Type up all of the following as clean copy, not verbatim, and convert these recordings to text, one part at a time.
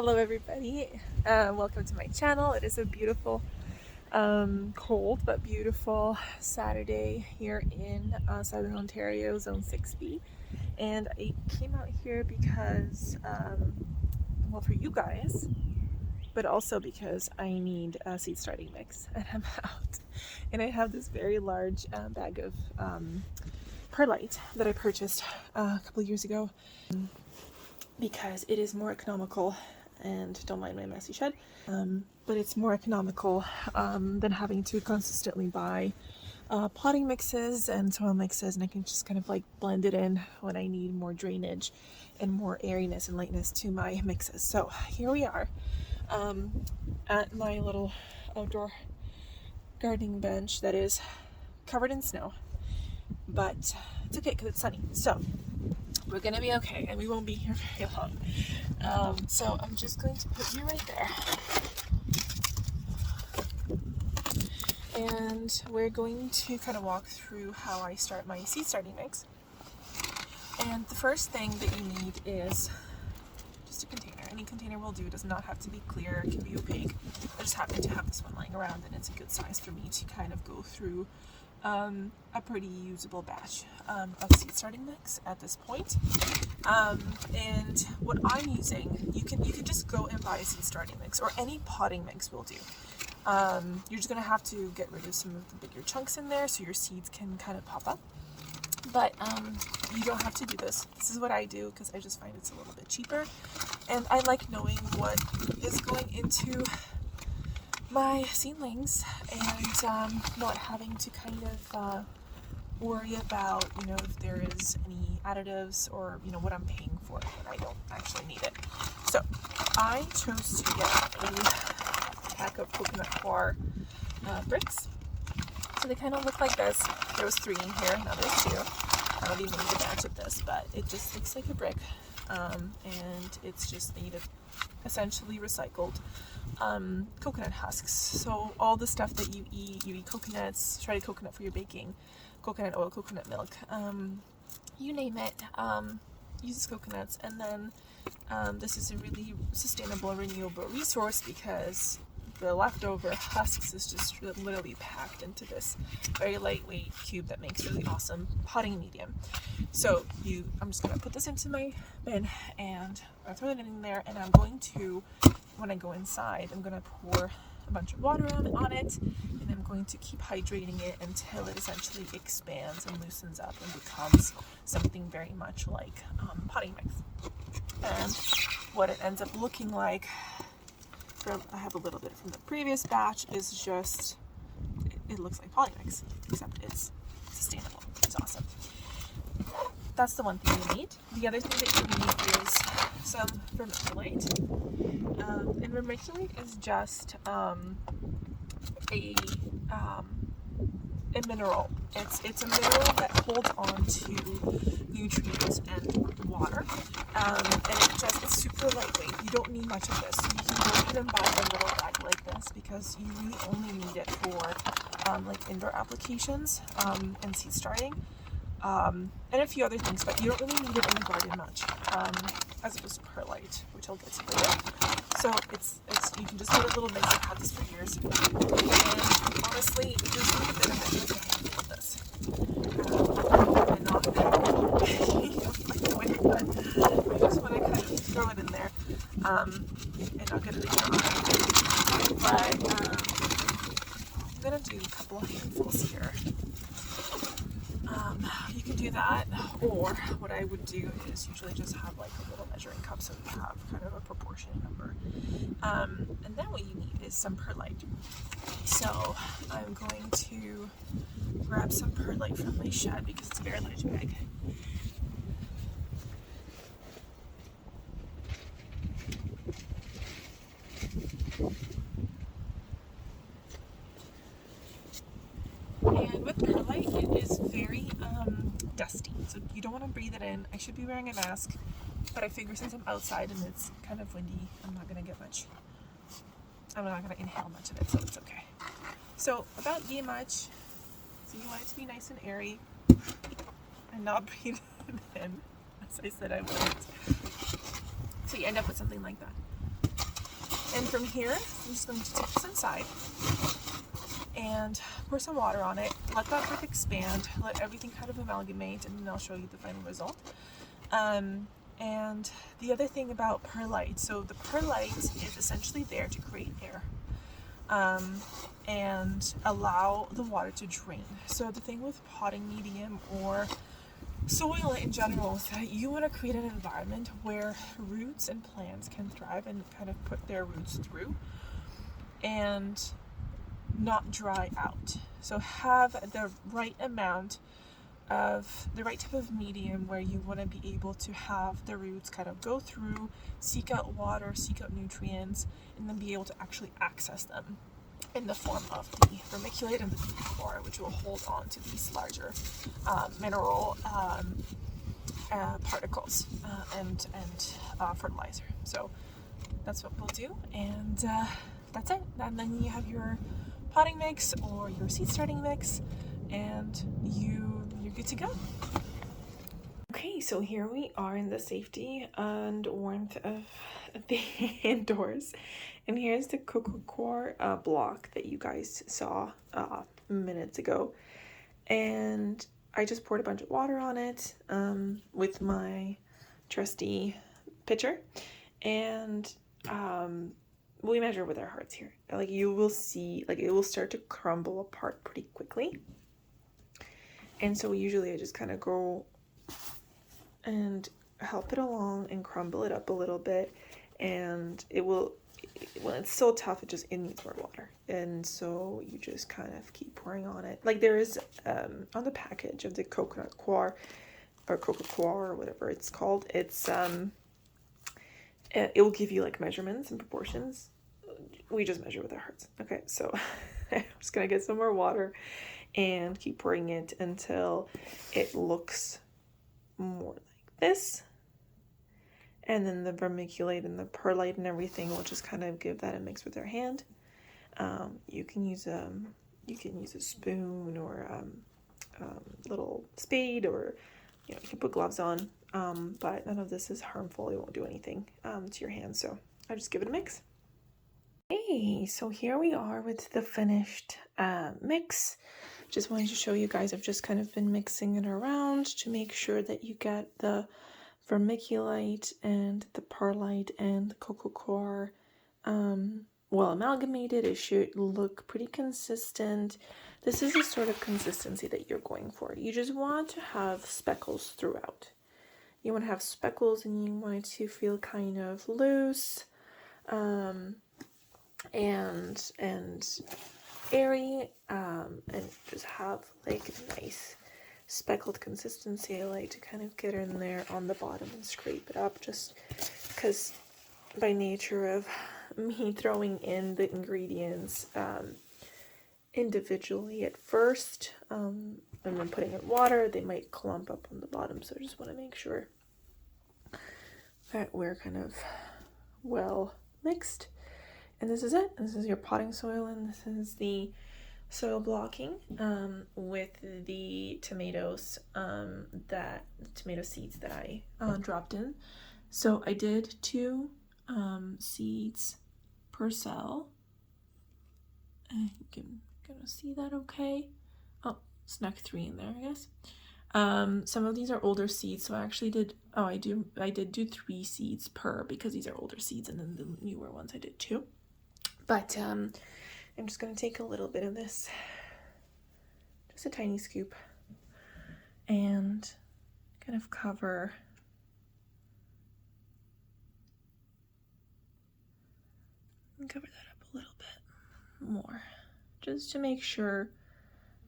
Hello everybody, welcome to my channel. It is a beautiful, cold but beautiful Saturday here in Southern Ontario, Zone 6B. And I came out here because, well, for you guys, but also because I need a seed starting mix and I'm out. And I have this very large bag of perlite that I purchased a couple years ago because it is more economical, and don't mind my messy shed, but it's more economical than having to consistently buy potting mixes and soil mixes, and I can just kind of like blend it in when I need more drainage and more airiness and lightness to my mixes. So here we are at my little outdoor gardening bench that is covered in snow, but it's okay because it's sunny. So we're gonna be okay, and we won't be here very long. So I'm just going to put you right there, and we're going to kind of walk through how I start my seed starting mix. And the first thing that you need is just a container. Any container will do. It does not have to be clear, it can be opaque. I just happen to have this one lying around, and it's a good size for me to kind of go through a pretty usable batch of seed starting mix at this point. And what I'm using, you can just go and buy a seed starting mix, or any potting mix will do. You're just gonna have to get rid of some of the bigger chunks in there so your seeds can kind of pop up. But you don't have to do this. This is what I do because I just find it's a little bit cheaper, and I like knowing what is going into my seedlings, and not having to kind of worry about, if there is any additives or, what I'm paying for when I don't actually need it. So I chose to get a pack of coconut coir bricks. So they kind of look like this. There was 3 in here, now there's 2. I don't even need a batch of this, but it just looks like a brick, and it's just made of essentially recycled coconut husks. So all the stuff that you eat coconuts, shredded coconut for your baking, coconut oil, coconut milk, you name it, uses coconuts. And then this is a really sustainable, renewable resource because the leftover husks is just literally packed into this very lightweight cube that makes really awesome potting medium. So I'm just going to put this into my bin, and I throw it in there, and I'm going to, when I go inside, I'm going to pour a bunch of water on it, and I'm going to keep hydrating it until it essentially expands and loosens up and becomes something very much like potting mix. And what it ends up looking like, I have a little bit from the previous batch, is just, it looks like potting mix, except it's sustainable. It's awesome. That's the one thing you need. The other thing that you need is some vermiculite. And vermiculite is just a mineral. It's a mineral that holds on to nutrients and water, and it's super lightweight. You don't need much of this. You can go ahead and buy a little bag like this because you really only need it for like indoor applications and seed starting, and a few other things, but you don't really need it in the garden much, as opposed to perlite, which I'll get to later. So it's you can just put a little mix. I've had this for years, and honestly, there's a little bit of it, like a handful of this, and not like the way, but I just want to kind of throw it in there, and I'll get it later on. But I'm gonna do a couple of handfuls here. You can do that, or what I would do is usually just have like a little measuring cup so you have kind of a proportionate number. And then what you need is some perlite. So I'm going to grab some perlite from my shed because it's a very large bag. And with perlite, it is very dusty, so you don't want to breathe it in. I should be wearing a mask, but I figure since I'm outside and it's kind of windy, I'm not going to inhale much of it, so it's okay. So about yay much, so you want it to be nice and airy and not breathe it in, as I said I wouldn't. So you end up with something like that. And from here, I'm just going to take this inside and pour some water on it, let that brick expand, let everything kind of amalgamate, and then I'll show you the final result. And the other thing about perlite, so the perlite is essentially there to create air and allow the water to drain. So the thing with potting medium or soil in general is that you want to create an environment where roots and plants can thrive and kind of put their roots through and not dry out. So have the right amount of the right type of medium where you want to be able to have the roots kind of go through, seek out water, seek out nutrients, and then be able to actually access them in the form of the vermiculite and the coir, which will hold on to these larger mineral particles and fertilizer. So that's what we'll do, and that's it. And then you have your potting mix or your seed starting mix, and you're good to go. Okay, so here we are in the safety and warmth of the indoors, and here's the coco coir block that you guys saw minutes ago, and I just poured a bunch of water on it with my trusty pitcher, and we measure with our hearts here. Like, you will see, like, it will start to crumble apart pretty quickly. And so usually I just kind of go and help it along and crumble it up a little bit, and it will, when it's still tough, it needs more water. And so you just kind of keep pouring on it. Like, there is on the package of the coconut coir or coco coir or whatever it's called, it's it will give you like measurements and proportions. We just measure with our hearts. Okay, so I'm just gonna get some more water and keep pouring it until it looks more like this. And then the vermiculite and the perlite and everything will just kind of give that a mix with your hand. You can use a spoon or little spade, or you can put gloves on. But none of this is harmful. It won't do anything to your hands. So I just give it a mix. Hey, so here we are with the finished mix. Just wanted to show you guys, I've just kind of been mixing it around to make sure that you get the vermiculite and the perlite and the coco coir well amalgamated. It should look pretty consistent. This is the sort of consistency that you're going for. You just want to have speckles throughout. You want to have speckles, and you want it to feel kind of loose and airy, and just have like a nice speckled consistency. I like to kind of get in there on the bottom and scrape it up, just because by nature of me throwing in the ingredients individually at first and then putting in water, they might clump up on the bottom. So I just want to make sure that we're kind of well mixed. And this is it. This is your potting soil, and this is the soil blocking with the tomatoes, tomato seeds that I dropped in. So I did 2 seeds per cell. You can kind of see that okay. Oh, snuck 3 in there, I guess. Some of these are older seeds, so I actually did, I did do 3 seeds per, because these are older seeds, and then the newer ones I did 2. But I'm just going to take a little bit of this, just a tiny scoop, and kind of cover that up a little bit more, just to make sure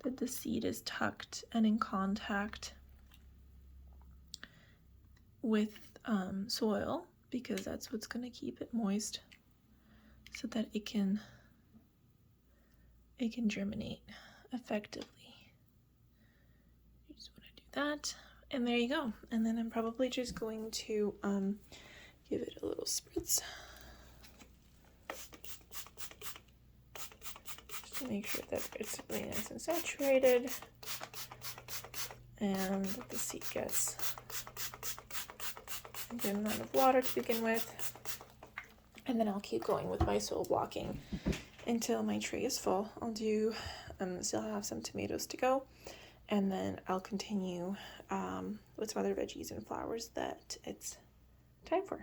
that the seed is tucked and in contact with soil, because that's what's going to keep it moist, so that it can germinate effectively. You just want to do that, and there you go. And then I'm probably just going to give it a little spritz, just to make sure that it's really nice and saturated, and that the seed gets a good amount of water to begin with. And then I'll keep going with my soil blocking until my tray is full. I'll do, still have some tomatoes to go, and then I'll continue with some other veggies and flowers that it's time for.